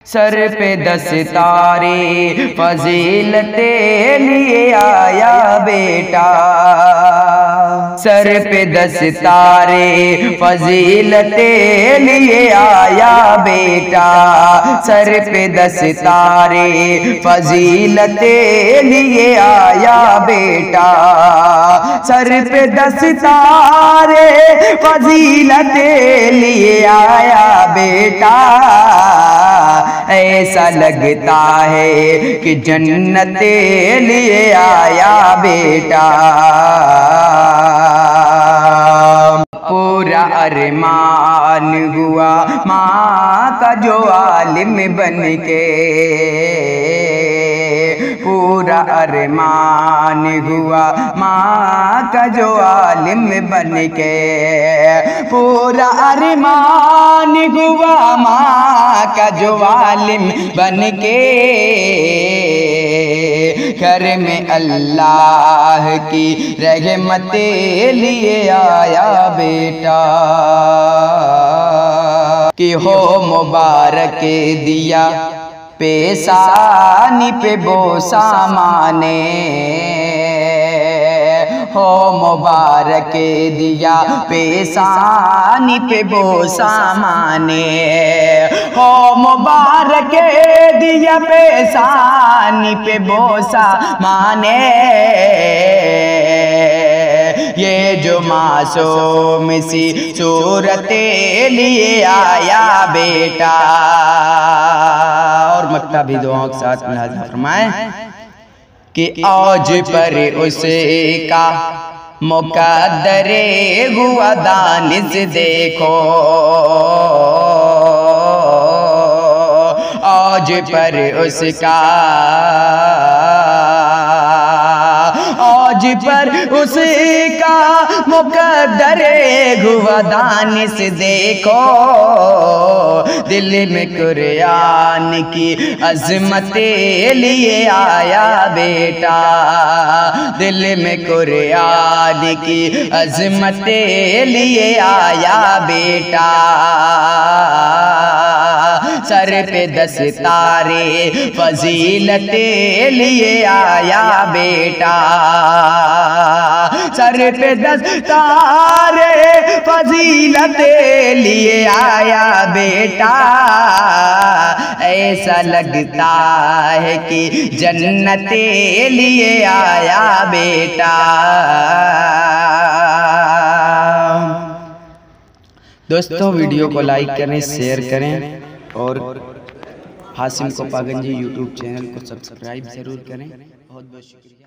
Sir पे 10 तारे फजीलते लिए आया बेटा। सर पे 10 तारे फजीलते लिए आया बेटा। सर पे 10 तारे फजीलते लिए आया बेटा। सर पे 10 तारे फजीलते लिए आया बेटा। ऐसा लगता है कि जन्नते लिए आया बेटा। पूरा अरमान हुआ माँ का जो आलिम बन के। पूरा अरमान हुआ माँ का जो आलिम बन के। पूरा अरमान हुआ माँ का जो आलिम बन के। घर में अल्लाह की रहमतें लिए आया बेटा। कि हो मुबारक दिया पेशानी पे बोसा माने। हो मुबारक दिया पेशानी पे बोसा माने। हो मुबारक दिया पेशानी पे बोसा माने। ये जो मासूम सी सूरते लिए आया बेटा। और मक्ता भी दुआओं के साथ मुलाज़ा फरमाए कि औज पर उसका मुक़द्दरे हुआ दानिश देखो। औज पर उसका औज पर उसका मुक़द्दरे हुआ दानिश देखो। दिल में कुरान की अज़मतें लिए आया बेटा। दिल में कुरान की अज़मतें लिए आया बेटा। सर पे 10 तारे फजीलतें लिए आया बेटा। सर पे 10 तारे फजीलतें लिए आया बेटा। ऐसा लगता है कि जन्नते लिए आया बेटा। दोस्तों वीडियो को लाइक करें, शेयर करें और हासिम कोपागंजी यूट्यूब चैनल को सब्सक्राइब जरूर करें। बहुत बहुत शुक्रिया।